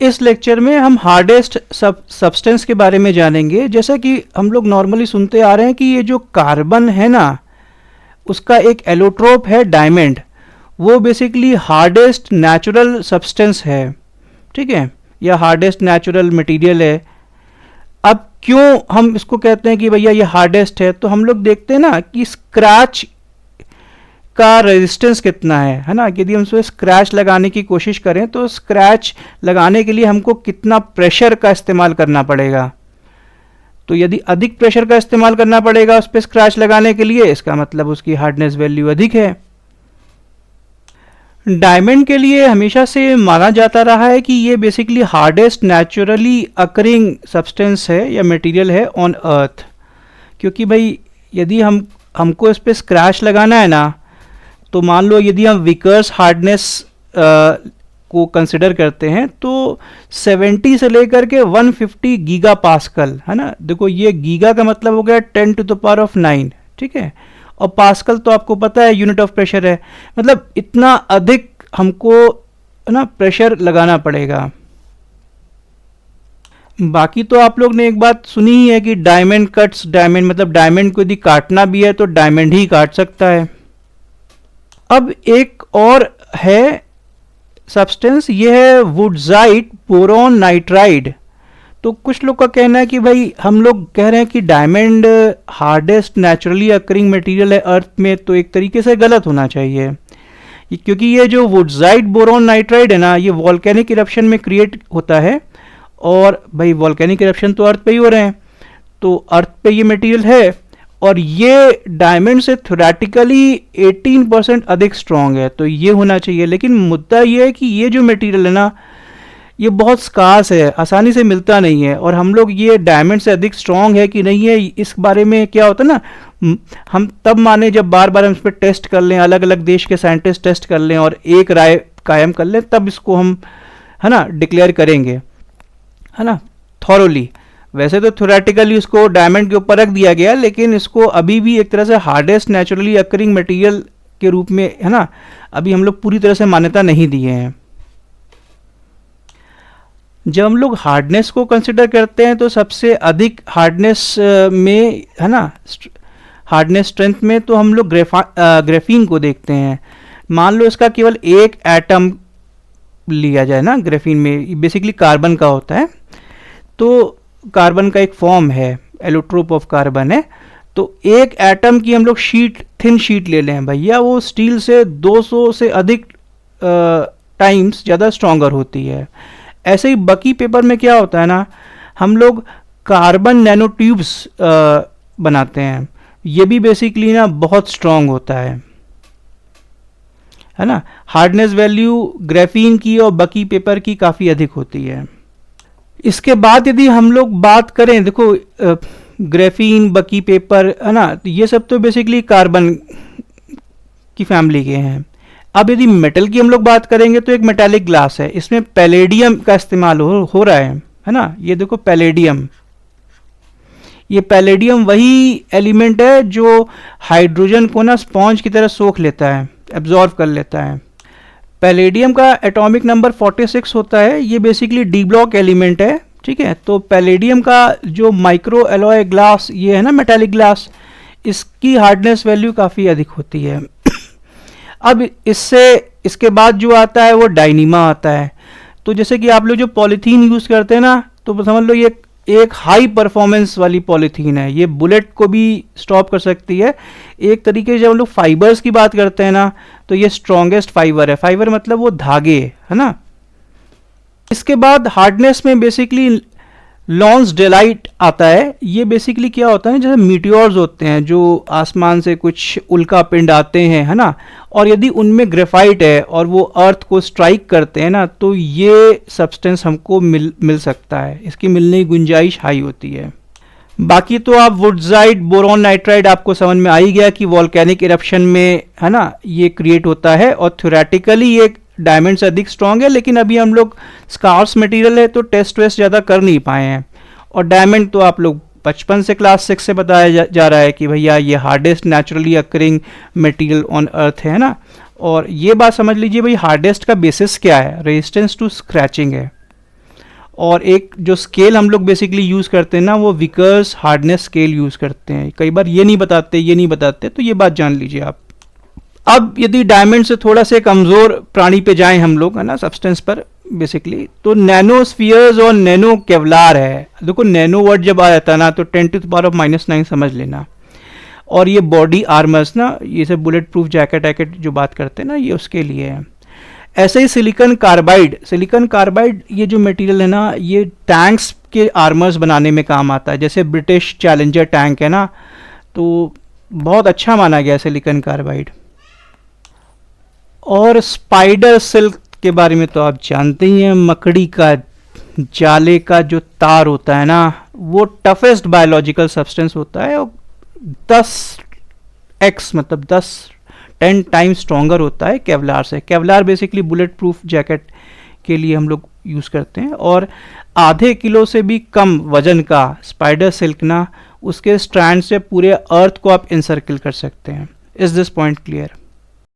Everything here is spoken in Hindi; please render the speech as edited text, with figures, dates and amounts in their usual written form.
इस लेक्चर में हम हार्डेस्ट सब्सटेंस के बारे में जानेंगे। जैसा कि हम लोग नॉर्मली सुनते आ रहे हैं कि ये जो कार्बन है ना, उसका एक एलोट्रोप है डायमंड, वो बेसिकली हार्डेस्ट नेचुरल सब्सटेंस है, ठीक है, या हार्डेस्ट नेचुरल मटेरियल है। अब क्यों हम इसको कहते हैं कि भैया ये हार्डेस्ट है, तो हम लोग देखते हैं ना कि स्क्रैच का रेजिस्टेंस कितना है ना। यदि हम उसमें स्क्रैच लगाने की कोशिश करें तो स्क्रैच लगाने के लिए हमको कितना प्रेशर का इस्तेमाल करना पड़ेगा। तो यदि अधिक प्रेशर का इस्तेमाल करना पड़ेगा उस पर स्क्रैच लगाने के लिए, इसका मतलब उसकी हार्डनेस वैल्यू अधिक है। डायमंड के लिए हमेशा से माना जाता रहा है कि ये basically hardest naturally occurring substance है या मटेरियल है ऑन अर्थ, क्योंकि भाई यदि हमको इस पर स्क्रैच लगाना है ना, तो मान लो यदि हम विकर्स हार्डनेस को कंसिडर करते हैं तो 70 से लेकर के 150 गीगा पास्कल है ना। देखो ये गीगा का मतलब हो गया 10⁹, ठीक है, और पास्कल तो आपको पता है यूनिट ऑफ प्रेशर है, मतलब इतना अधिक हमको है ना प्रेशर लगाना पड़ेगा। बाकी तो आप लोग ने एक बात सुनी ही है कि डायमंड कट्स डायमंड, मतलब डायमंड को यदि काटना भी है तो डायमंड ही काट सकता है। अब एक और है सब्सटेंस, ये है वुडजाइट बोरॉन नाइट्राइड। तो कुछ लोग का कहना है कि भाई हम लोग कह रहे हैं कि diamond hardest naturally occurring material है अर्थ में, तो एक तरीके से गलत होना चाहिए, क्योंकि ये जो वुडजाइट बोरॉन नाइट्राइड है ना, ये वॉल्केनिक इरप्शन में क्रिएट होता है। और भाई वॉल्केनिक इरप्शन तो अर्थ पे ही हो रहे हैं, तो अर्थ पे ये मटेरियल है, और ये डायमंड से थ्योरेटिकली 18% अधिक स्ट्रॉन्ग है, तो ये होना चाहिए। लेकिन मुद्दा ये है कि ये जो मटेरियल है ना, ये बहुत स्कार्स है, आसानी से मिलता नहीं है, और हम लोग ये डायमंड से अधिक स्ट्रॉन्ग है कि नहीं है इस बारे में क्या होता है ना, हम तब माने जब बार बार हम इस पर टेस्ट कर लें, अलग अलग देश के साइंटिस्ट टेस्ट कर लें और एक राय कायम कर लें, तब इसको हम है ना डिक्लेयर करेंगे, है ना, थॉरोली। वैसे तो थ्योरेटिकली इसको डायमंड के ऊपर रख दिया गया, लेकिन इसको अभी भी एक तरह से हार्डेस्ट नेचुरली अकरिंग मटेरियल के रूप में है ना अभी हम लोग पूरी तरह से मान्यता नहीं दिए हैं। जब हम लोग हार्डनेस को कंसिडर करते हैं तो सबसे अधिक हार्डनेस में है ना, हार्डनेस स्ट्रेंथ में तो हम लोग ग्रेफीन को देखते हैं। मान लो इसका केवल एक एटम लिया जाए ना, ग्रेफीन में बेसिकली कार्बन का होता है, तो कार्बन का एक फॉर्म है, एलोट्रोप ऑफ कार्बन है, तो एक एटम की हम लोग थिन शीट ले लें भैया, वो स्टील से 200 से अधिक टाइम्स ज़्यादा स्ट्रॉन्गर होती है। ऐसे ही बकी पेपर में क्या होता है ना, हम लोग कार्बन नैनो ट्यूब्स बनाते हैं, ये भी बेसिकली ना बहुत स्ट्रॉन्ग होता है ना। हार्डनेस वैल्यू ग्रेफीन की और बकी पेपर की काफ़ी अधिक होती है। इसके बाद यदि हम लोग बात करें, देखो ग्रेफीन, बकी पेपर है ना, ये सब तो बेसिकली कार्बन की फैमिली के हैं। अब यदि मेटल की हम लोग बात करेंगे तो एक मेटालिक ग्लास है, इसमें पैलेडियम का इस्तेमाल हो रहा है ना। ये देखो पैलेडियम, ये पैलेडियम वही एलिमेंट है जो हाइड्रोजन को ना स्पॉन्ज की तरह सोख लेता है, एब्जॉर्व कर लेता है। पैलेडियम का एटॉमिक नंबर 46 होता है, ये बेसिकली डी ब्लॉक एलिमेंट है, ठीक है। तो पैलेडियम का जो माइक्रो एलॉय ग्लास ये है ना, मेटालिक ग्लास, इसकी हार्डनेस वैल्यू काफ़ी अधिक होती है। अब इसके बाद जो आता है वो डायनीमा आता है। तो जैसे कि आप लोग जो पॉलीथीन यूज़ करते हैं ना, तो समझ लो ये एक हाई परफॉर्मेंस वाली पॉलीथीन है, ये बुलेट को भी स्टॉप कर सकती है। एक तरीके से जब हम लोग फाइबर्स की बात करते हैं ना, तो ये स्ट्रॉन्गेस्ट फाइबर है। फाइबर मतलब वो धागे है ना। इसके बाद हार्डनेस में बेसिकली लॉन्स डेलाइट आता है। ये बेसिकली क्या होता है, जैसे मीटियोर्स होते हैं जो आसमान से कुछ उल्का पिंड आते हैं है ना, और यदि उनमें ग्रेफाइट है और वो अर्थ को स्ट्राइक करते हैं ना, तो ये सब्सटेंस हमको मिल सकता है, इसकी मिलने की गुंजाइश हाई होती है। बाकी तो आप वुडजाइट बोरॉन नाइट्राइड आपको समझ में आ ही गया कि वॉल्केनिक इरप्शन में है ना ये क्रिएट होता है, और थ्योरेटिकली ये डायमंड से अधिक स्ट्रॉन्ग है, लेकिन अभी हम लोग स्कार्स मटेरियल है तो टेस्ट वेस्ट ज़्यादा कर नहीं पाए हैं। और डायमंड तो आप लोग बचपन से क्लास 6 से बताया जा रहा है कि भैया ये hardest naturally occurring material on earth है ना। और ये बात समझ लीजिए भाई, हार्डेस्ट का बेसिस क्या है, रेजिस्टेंस टू स्क्रैचिंग है। और एक जो स्केल हम लोग बेसिकली यूज़ करते हैं ना, वो विकर्स हार्डनेस स्केल यूज़ करते हैं। कई बार ये नहीं बताते, तो ये बात जान लीजिए आप। अब यदि डायमंड से थोड़ा से कमज़ोर प्राणी पे जाएं हम लोग, है ना, सब्सटेंस पर बेसिकली, तो नैनोस्फीयर्स और नैनो केवलार है। देखो नैनो वर्ड जब आ जाता है ना, तो 10⁻⁹ समझ लेना। और ये बॉडी आर्मर्स ना, ये सब बुलेट प्रूफ जैकेट जो बात करते हैं ना, ये उसके लिए है। ऐसे ही सिलिकॉन कार्बाइड ये जो मटेरियल है ना, ये टैंक्स के आर्मर्स बनाने में काम आता है। जैसे ब्रिटिश चैलेंजर टैंक है ना, तो बहुत अच्छा माना गया सिलिकॉन कार्बाइड। और स्पाइडर सिल्क के बारे में तो आप जानते ही हैं, मकड़ी का जाले का जो तार होता है ना, वो टफेस्ट बायोलॉजिकल सब्सटेंस होता है, और 10x मतलब 10 टाइम्स स्ट्रॉन्गर होता है केवलार से। Kevlar basically bullet proof jacket के लिए हम लोग यूज़ करते हैं। और आधे किलो से भी कम वजन का स्पाइडर सिल्क ना, उसके स्ट्रैंड से पूरे अर्थ को आप इनसर्किल कर सकते हैं। Is this point clear?